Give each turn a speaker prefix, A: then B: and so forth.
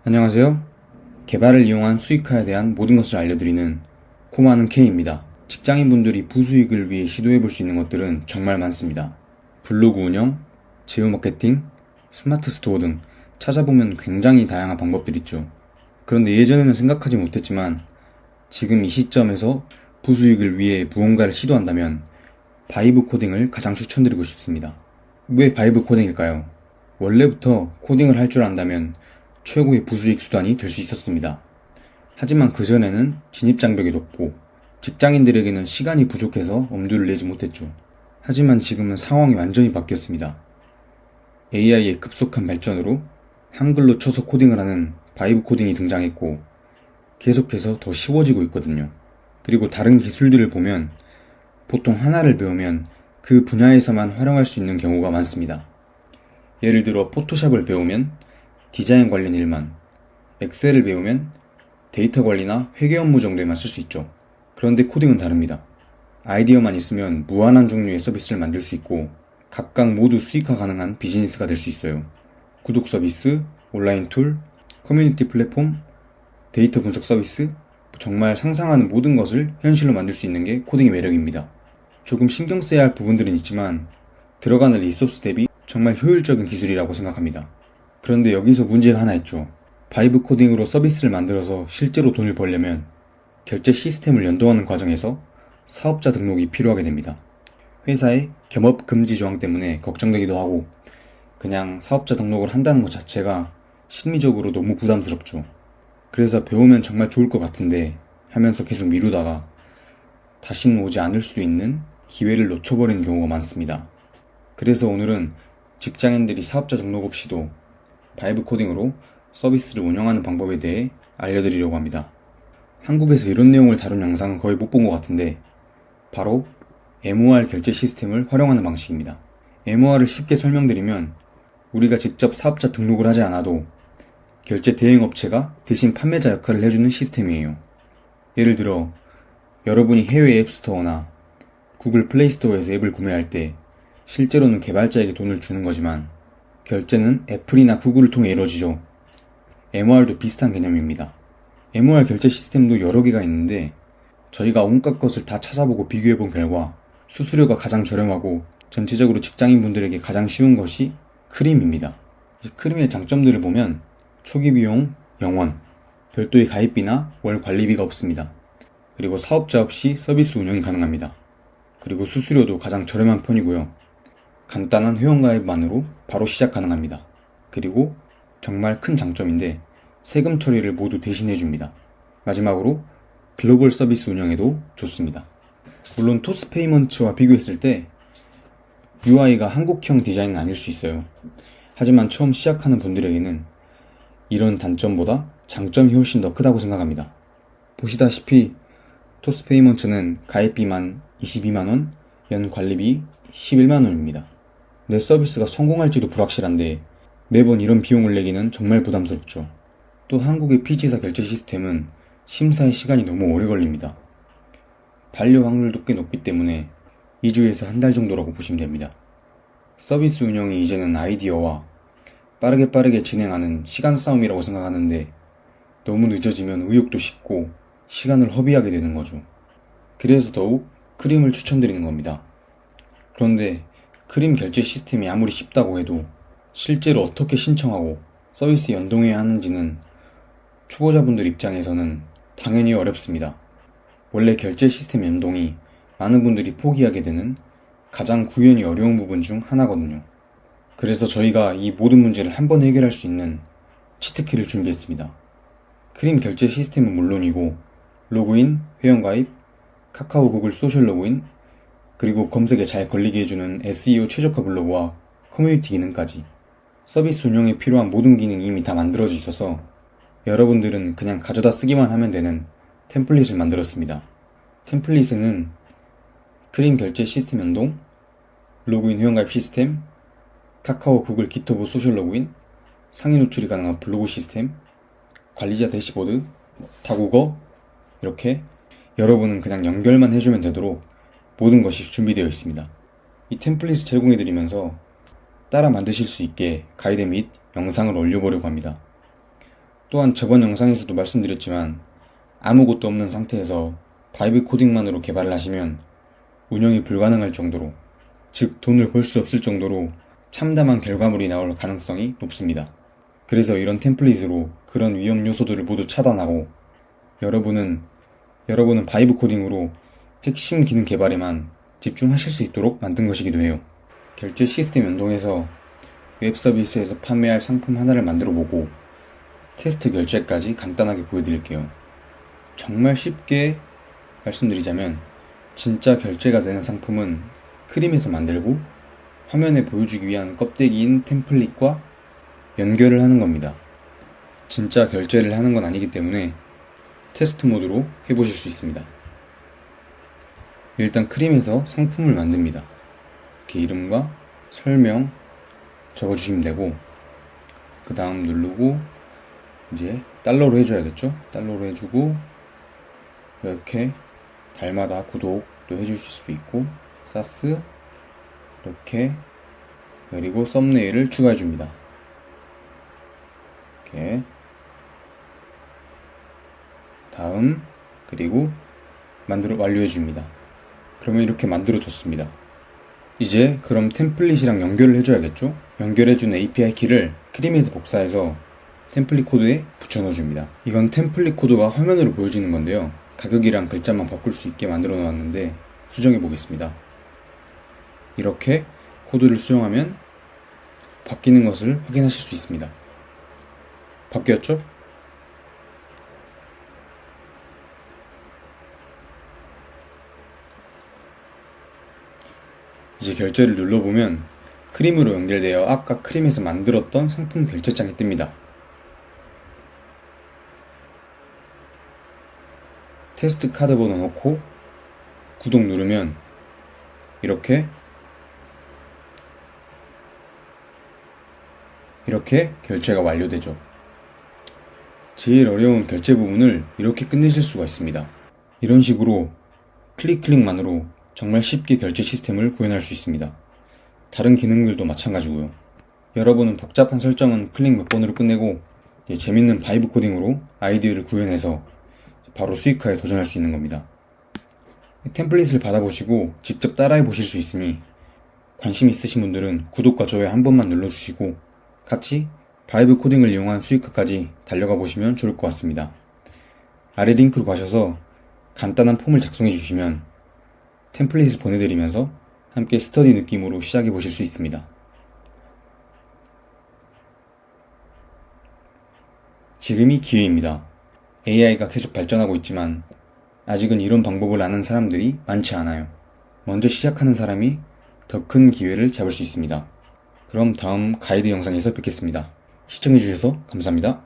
A: 안녕하세요. 개발을 이용한 수익화에 대한 모든 것을 알려드리는 코마는 K입니다. 직장인분들이 부수익을 위해 시도해볼 수 있는 것들은 정말 많습니다. 블로그 운영, 제휴 마케팅, 스마트 스토어 등 찾아보면 굉장히 다양한 방법들이 있죠. 그런데 예전에는 생각하지 못했지만 지금 이 시점에서 부수익을 위해 무언가를 시도한다면 바이브 코딩을 가장 추천드리고 싶습니다. 왜 바이브 코딩일까요? 원래부터 코딩을 할 줄 안다면 최고의 부수익 수단이 될 수 있었습니다. 하지만 그전에는 진입장벽이 높고 직장인들에게는 시간이 부족해서 엄두를 내지 못했죠. 하지만 지금은 상황이 완전히 바뀌었습니다. AI의 급속한 발전으로 한글로 쳐서 코딩을 하는 바이브 코딩이 등장했고 계속해서 더 쉬워지고 있거든요. 그리고 다른 기술들을 보면 보통 하나를 배우면 그 분야에서만 활용할 수 있는 경우가 많습니다. 예를 들어 포토샵을 배우면 디자인 관련 일만, 엑셀을 배우면 데이터 관리나 회계 업무 정도에만 쓸 수 있죠. 그런데 코딩은 다릅니다. 아이디어만 있으면 무한한 종류의 서비스를 만들 수 있고 각각 모두 수익화 가능한 비즈니스가 될 수 있어요. 구독 서비스, 온라인 툴, 커뮤니티 플랫폼, 데이터 분석 서비스, 정말 상상하는 모든 것을 현실로 만들 수 있는 게 코딩의 매력입니다. 조금 신경 써야 할 부분들은 있지만 들어가는 리소스 대비 정말 효율적인 기술이라고 생각합니다. 그런데 여기서 문제가 하나 있죠. 바이브 코딩으로 서비스를 만들어서 실제로 돈을 벌려면 결제 시스템을 연동하는 과정에서 사업자 등록이 필요하게 됩니다. 회사의 겸업 금지 조항 때문에 걱정되기도 하고 그냥 사업자 등록을 한다는 것 자체가 심리적으로 너무 부담스럽죠. 그래서 배우면 정말 좋을 것 같은데 하면서 계속 미루다가 다시는 오지 않을 수도 있는 기회를 놓쳐버리는 경우가 많습니다. 그래서 오늘은 직장인들이 사업자 등록 없이도 바이브 코딩으로 서비스를 운영하는 방법에 대해 알려드리려고 합니다. 한국에서 이런 내용을 다룬 영상은 거의 못 본 것 같은데 바로 MOR 결제 시스템을 활용하는 방식입니다. MOR을 쉽게 설명드리면 우리가 직접 사업자 등록을 하지 않아도 결제 대행업체가 대신 판매자 역할을 해주는 시스템이에요. 예를 들어 여러분이 해외 앱스토어나 구글 플레이스토어에서 앱을 구매할 때 실제로는 개발자에게 돈을 주는 거지만 결제는 애플이나 구글을 통해 이루어지죠. MOR도 비슷한 개념입니다. MOR 결제 시스템도 여러 개가 있는데 저희가 온갖 것을 다 찾아보고 비교해본 결과 수수료가 가장 저렴하고 전체적으로 직장인분들에게 가장 쉬운 것이 크림입니다. 크림의 장점들을 보면 초기 비용 0원, 별도의 가입비나 월 관리비가 없습니다. 그리고 사업자 없이 서비스 운영이 가능합니다. 그리고 수수료도 가장 저렴한 편이고요. 간단한 회원가입만으로 바로 시작 가능합니다. 그리고 정말 큰 장점인데 세금 처리를 모두 대신해줍니다. 마지막으로 글로벌 서비스 운영에도 좋습니다. 물론 토스페이먼트와 비교했을 때 UI가 한국형 디자인은 아닐 수 있어요. 하지만 처음 시작하는 분들에게는 이런 단점보다 장점이 훨씬 더 크다고 생각합니다. 보시다시피 토스페이먼트는 가입비만 22만원, 연 관리비 11만원입니다. 내 서비스가 성공할지도 불확실한데 매번 이런 비용을 내기는 정말 부담스럽죠. 또 한국의 피지사 결제 시스템은 심사의 시간이 너무 오래 걸립니다. 반려 확률도 꽤 높기 때문에 2주에서 한 달 정도라고 보시면 됩니다. 서비스 운영이 이제는 아이디어와 빠르게 진행하는 시간 싸움이라고 생각하는데 너무 늦어지면 의욕도 식고 시간을 허비하게 되는 거죠. 그래서 더욱 크림을 추천드리는 겁니다. 그런데 크림 결제 시스템이 아무리 쉽다고 해도 실제로 어떻게 신청하고 서비스 연동해야 하는지는 초보자분들 입장에서는 당연히 어렵습니다. 원래 결제 시스템 연동이 많은 분들이 포기하게 되는 가장 구현이 어려운 부분 중 하나거든요. 그래서 저희가 이 모든 문제를 한번 해결할 수 있는 치트키를 준비했습니다. 크림 결제 시스템은 물론이고 로그인, 회원가입, 카카오 구글 소셜 로그인, 그리고 검색에 잘 걸리게 해주는 SEO 최적화 블로그와 커뮤니티 기능까지 서비스 운영에 필요한 모든 기능이 이미 다 만들어져 있어서 여러분들은 그냥 가져다 쓰기만 하면 되는 템플릿을 만들었습니다. 템플릿에는 크림 결제 시스템 연동, 로그인 회원가입 시스템, 카카오 구글 기토브 소셜 로그인, 상위 노출이 가능한 블로그 시스템, 관리자 대시보드, 다국어 이렇게 여러분은 그냥 연결만 해주면 되도록 모든 것이 준비되어 있습니다. 이 템플릿을 제공해드리면서 따라 만드실 수 있게 가이드 및 영상을 올려보려고 합니다. 또한 저번 영상에서도 말씀드렸지만 아무것도 없는 상태에서 바이브 코딩만으로 개발을 하시면 운영이 불가능할 정도로, 즉 돈을 벌 수 없을 정도로 참담한 결과물이 나올 가능성이 높습니다. 그래서 이런 템플릿으로 그런 위험 요소들을 모두 차단하고 여러분은 바이브 코딩으로 핵심 기능 개발에만 집중하실 수 있도록 만든 것이기도 해요. 결제 시스템 연동해서 웹 서비스에서 판매할 상품 하나를 만들어 보고 테스트 결제까지 간단하게 보여드릴게요. 정말 쉽게 말씀드리자면 진짜 결제가 되는 상품은 크림에서 만들고 화면에 보여주기 위한 껍데기인 템플릿과 연결을 하는 겁니다. 진짜 결제를 하는 건 아니기 때문에 테스트 모드로 해보실 수 있습니다. 일단 크림에서 상품을 만듭니다. 이렇게 이름과 설명 적어주시면 되고, 그 다음 누르고 이제 달러로 해줘야겠죠? 달러로 해주고 이렇게 달마다 구독도 해주실 수도 있고, 사스 이렇게, 그리고 썸네일을 추가해줍니다. 이렇게 다음, 그리고 완료해줍니다. 그러면 이렇게 만들어졌습니다. 이제 그럼 템플릿이랑 연결을 해줘야겠죠? 연결해준 API 키를 크림에서 복사해서 템플릿 코드에 붙여 넣어줍니다. 이건 템플릿 코드가 화면으로 보여지는 건데요. 가격이랑 글자만 바꿀 수 있게 만들어 놓았는데 수정해 보겠습니다. 이렇게 코드를 수정하면 바뀌는 것을 확인하실 수 있습니다. 바뀌었죠? 이제 결제를 눌러보면 크림으로 연결되어 아까 크림에서 만들었던 상품 결제장이 뜹니다. 테스트 카드 번호 넣고 구독 누르면 이렇게 결제가 완료되죠. 제일 어려운 결제 부분을 이렇게 끝내실 수가 있습니다. 이런 식으로 클릭만으로 정말 쉽게 결제 시스템을 구현할 수 있습니다. 다른 기능들도 마찬가지고요. 여러분은 복잡한 설정은 클릭 몇 번으로 끝내고 재밌는 바이브 코딩으로 아이디어를 구현해서 바로 수익화에 도전할 수 있는 겁니다. 템플릿을 받아보시고 직접 따라해 보실 수 있으니 관심 있으신 분들은 구독과 좋아요 한 번만 눌러주시고 같이 바이브 코딩을 이용한 수익화까지 달려가 보시면 좋을 것 같습니다. 아래 링크로 가셔서 간단한 폼을 작성해 주시면 템플릿을 보내드리면서 함께 스터디 느낌으로 시작해 보실 수 있습니다. 지금이 기회입니다. AI가 계속 발전하고 있지만 아직은 이런 방법을 아는 사람들이 많지 않아요. 먼저 시작하는 사람이 더 큰 기회를 잡을 수 있습니다. 그럼 다음 가이드 영상에서 뵙겠습니다. 시청해주셔서 감사합니다.